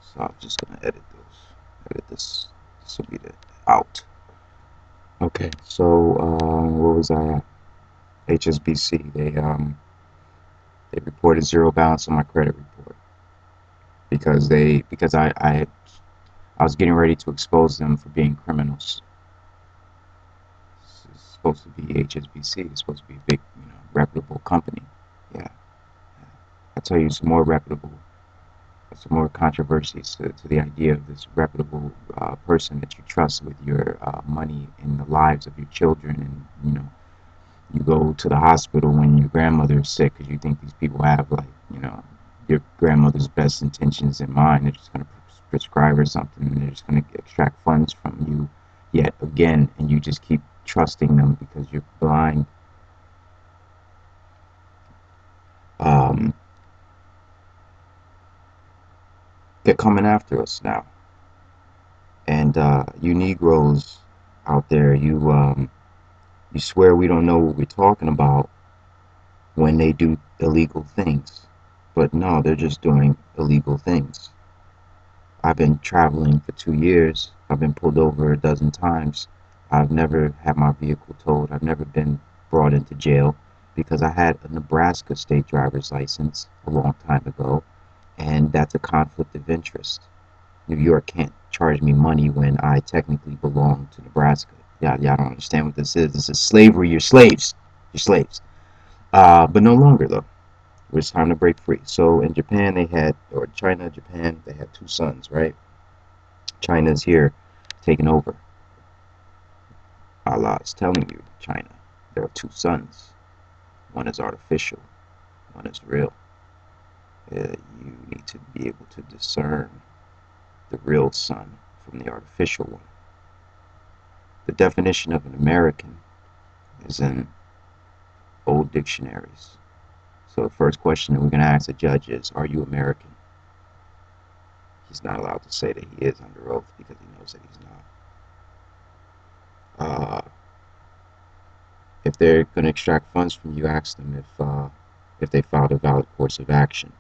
So I'm just gonna edit those. Edit this. This will be the out. Okay. So where was I at? HSBC. They reported zero balance on my credit report because I was getting ready to expose them for being criminals. It's supposed to be HSBC. It's supposed to be a big, reputable company. Yeah. I'll tell you some more reputable, some more controversies to the idea of this reputable person that you trust with your money and the lives of your children. And, you go to the hospital when your grandmother is sick because you think these people have, like, your grandmother's best intentions in mind. They're just going to prescribe her something and they're just going to extract funds from you yet again, and you just keep trusting them because you're blind. Um, they're coming after us now. And you Negroes out there, you swear we don't know what we're talking about when they do illegal things. But no, they're just doing illegal things. I've been traveling for 2 years. I've been pulled over a dozen times. I've never had my vehicle towed. I've never been brought into jail because I had a Nebraska state driver's license a long time ago, and that's a conflict of interest. New York can't charge me money when I technically belong to Nebraska. Yeah, y'all don't understand what this is. This is slavery. You're slaves. You're slaves. But no longer though. It's time to break free. So in Japan they had, or China, Japan, they had two sons, right? China's here taking over. Allah is telling you, China, there are two suns. One is artificial, one is real. You need to be able to discern the real sun from the artificial one. The definition of an American is in old dictionaries. So the first question that we're going to ask the judge is, are you American? He's not allowed to say that he is under oath because he knows that he's not. If they're going to extract funds from you, ask them if they filed a valid course of action.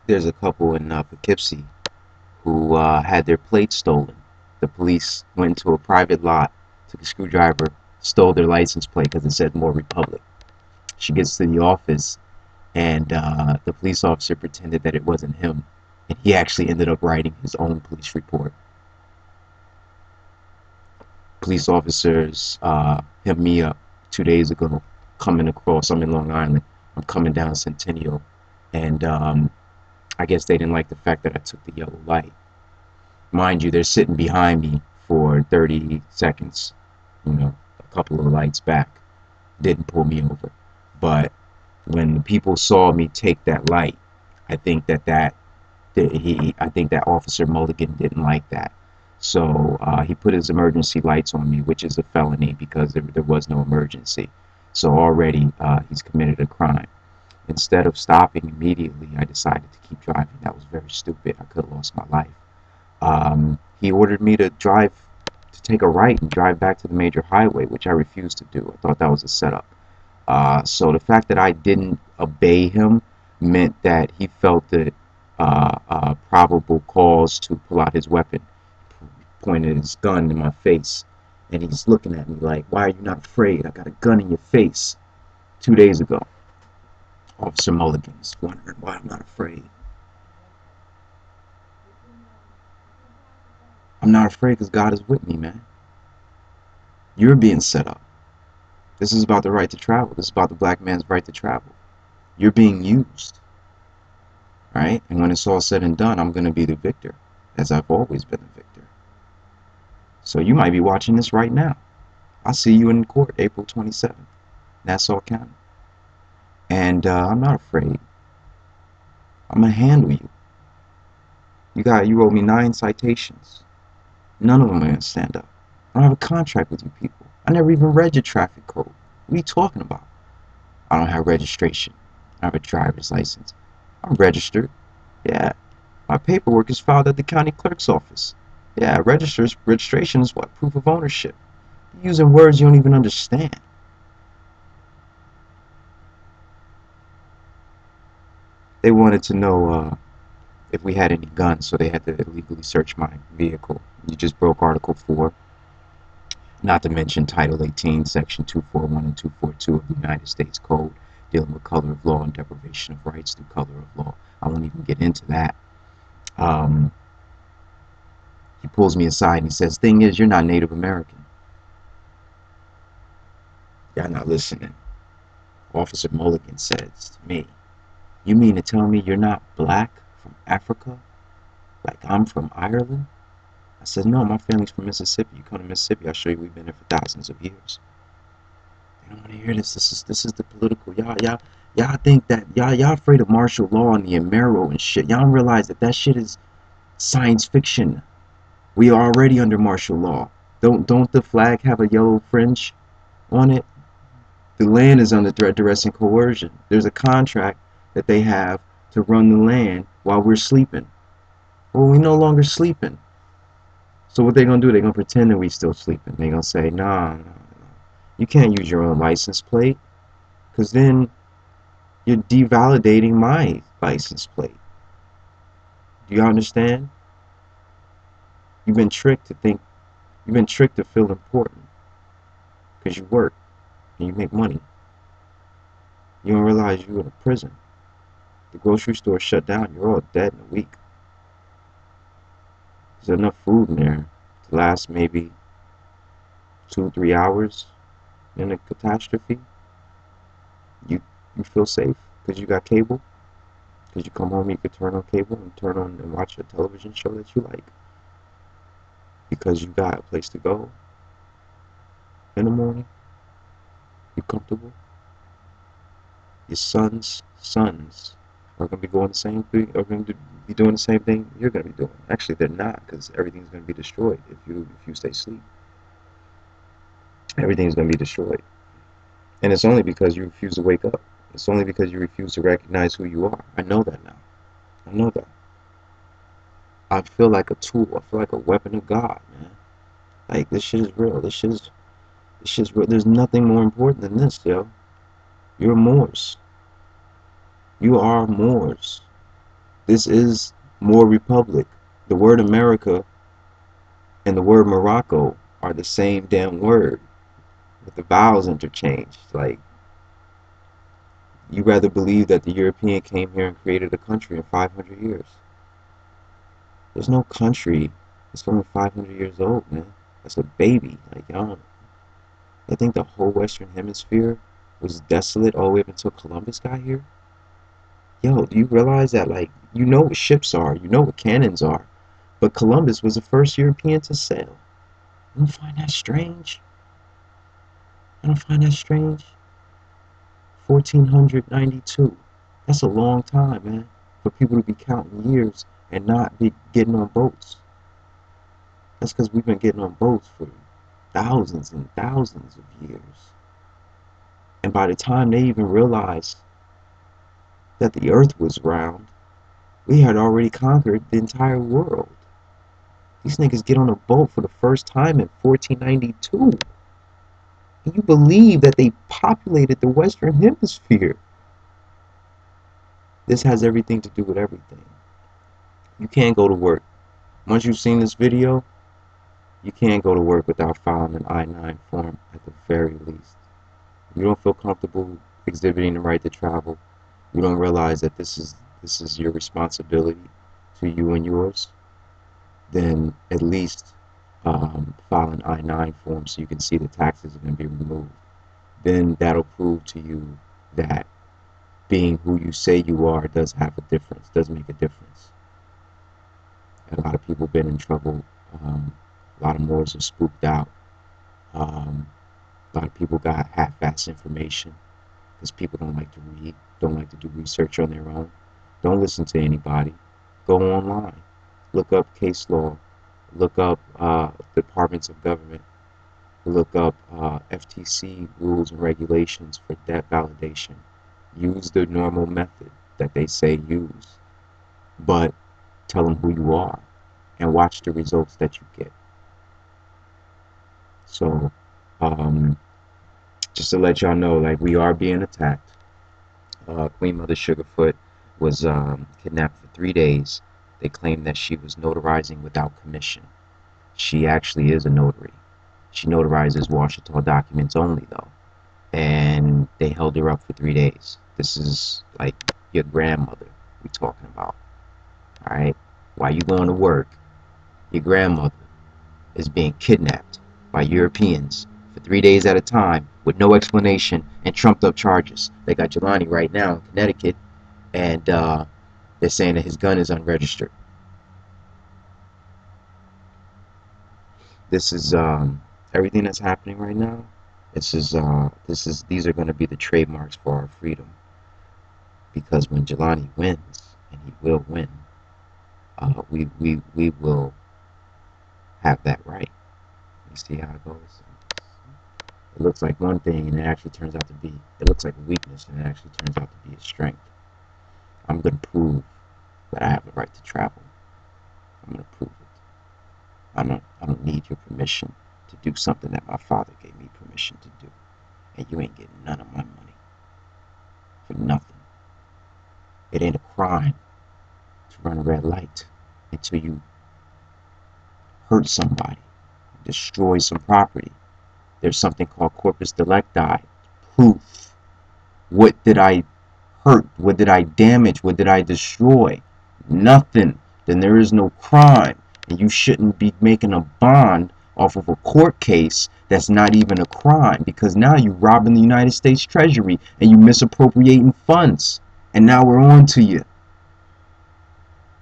There's a couple in Poughkeepsie who had their plates stolen. The police went to a private lot, took a screwdriver, stole their license plate because it said Moor Republic. She gets to the office, and the police officer pretended that it wasn't him, and he actually ended up writing his own police report. Police officers hit me up 2 days ago, coming across. I'm in Long Island. I'm coming down Centennial, and I guess they didn't like the fact that I took the yellow light. Mind you, they're sitting behind me for 30 seconds, a couple of lights back. Didn't pull me over. But when the people saw me take that light, I think I think that Officer Mulligan didn't like that. So he put his emergency lights on me, which is a felony because there was no emergency. So already he's committed a crime. Instead of stopping immediately, I decided to keep driving. That was very stupid. I could have lost my life. He ordered me to take a right and drive back to the major highway, which I refused to do. I thought that was a setup. So the fact that I didn't obey him meant that he felt the probable cause to pull out his weapon, pointed his gun in my face, and he's looking at me like, why are you not afraid? I got a gun in your face. 2 days ago, Officer Mulligan's wondering why I'm not afraid. I'm not afraid because God is with me, man. You're being set up. This is about the right to travel. This is about the black man's right to travel. You're being used, right? And when it's all said and done, I'm going to be the victor, as I've always been the victor. So you might be watching this right now. I'll see you in court April 27th, Nassau County. And I'm not afraid. I'm going to handle you. You owe me 9 citations. None of them are going to stand up. I don't have a contract with you people. I never even read your traffic code. What are you talking about? I don't have registration. I have a driver's license. I'm registered. Yeah. My paperwork is filed at the county clerk's office. Yeah, registration is what? Proof of ownership. You're using words you don't even understand. They wanted to know if we had any guns, so they had to illegally search my vehicle. You just broke Article 4, not to mention Title 18, Section 241 and 242 of the United States Code, dealing with color of law and deprivation of rights through color of law. I won't even get into that. He pulls me aside and he says, "Thing is, you're not Native American." Y'all not listening. Officer Mulligan says to me, "You mean to tell me you're not black from Africa? Like I'm from Ireland?" I said, "No, my family's from Mississippi. You come to Mississippi, I'll show you we've been here for thousands of years." They don't want to hear this. This is the political. Y'all think that y'all afraid of martial law and the Amero and shit. Y'all don't realize that shit is science fiction. We are already under martial law. Don't the flag have a yellow fringe on it? The land is under threat, duress, and coercion. There's a contract that they have to run the land while we're sleeping. Well, we're no longer sleeping. So what they're going to do, they're going to pretend that we still sleeping. They're going to say, nah, you can't use your own license plate, because then you're devalidating my license plate. Do you understand? You've been tricked to feel important because you work and you make money. You don't realize you're in a prison. The grocery store shut down. You're all dead in a week. There's enough food in there to last maybe 2-3 hours in a catastrophe. You feel safe because you got cable. Because you come home, you could turn on cable and turn on and watch a television show that you like. Because you got a place to go in the morning. You're comfortable. Your sons are going to be going the same thing, are going to be doing the same thing you're going to be doing. Actually, they're not, because everything's going to be destroyed if you stay asleep. Everything's going to be destroyed. And it's only because you refuse to wake up. It's only because you refuse to recognize who you are. I know that now. I know that. I feel like a tool. I feel like a weapon of God, man. Like, this shit is real. This shit's real. There's nothing more important than this, yo. You're Moors. You are Moors. This is Moor Republic. The word America and the word Morocco are the same damn word, with the vowels interchanged. Like, you rather believe that the European came here and created a country in 500 years. There's no country. It's only 500 years old, man. That's a baby. Like, I think the whole Western Hemisphere was desolate all the way up until Columbus got here. Yo, do you realize that, like, you know what ships are, you know what cannons are, but Columbus was the first European to sail. You don't find that strange? I don't find that strange. 1492. That's a long time, man, for people to be counting years and not be getting on boats. That's because we've been getting on boats for thousands and thousands of years. And by the time they even realized that the earth was round, we had already conquered the entire world. These niggas get on a boat for the first time in 1492. Can you believe that they populated the Western Hemisphere? This has everything to do with everything. You can't go to work. Once you've seen this video, you can't go to work without filing an I-9 form at the very least. If you don't feel comfortable exhibiting the right to travel, you don't realize that this is your responsibility to you and yours, then at least file an I-9 form so you can see the taxes are going to be removed. Then that'll prove to you that being who you say you are does have a difference, does make a difference. A lot of people have been in trouble. A lot of Moors are spooked out. A lot of people got half-assed information because people don't like to read, don't like to do research on their own. Don't listen to anybody. Go online. Look up case law. Look up departments of government. Look up FTC rules and regulations for debt validation. Use the normal method that they say use, but tell them who you are and watch the results that you get. So, just to let y'all know, like, we are being attacked. Queen Mother Sugarfoot was kidnapped for 3 days. They claimed that she was notarizing without commission. She actually is a notary. She notarizes Washington documents only, though. And they held her up for 3 days. This is like your grandmother we're talking about. All right? While you going to work, your grandmother is being kidnapped by Europeans for 3 days at a time with no explanation and trumped up charges. They got Jelani right now in Connecticut, and they're saying that his gun is unregistered. This is everything that's happening right now. These are going to be the trademarks for our freedom, because when Jelani wins, and he will win, we will have that right. You see how it goes? It looks like one thing, and it actually turns out to be, it looks like a weakness, and it actually turns out to be a strength. I'm going to prove that I have the right to travel. I'm going to prove it. I don't need your permission to do something that my father gave me permission to do. And you ain't getting none of my money for nothing. It ain't a crime to run a red light until you hurt somebody, destroy some property. There's something called corpus delicti, proof. What did I hurt? What did I damage? What did I destroy? Nothing. Then there is no crime. And you shouldn't be making a bond off of a court case that's not even a crime, because now you're robbing the United States Treasury and you misappropriating funds. And now we're on to you.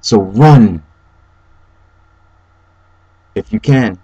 So run if you can.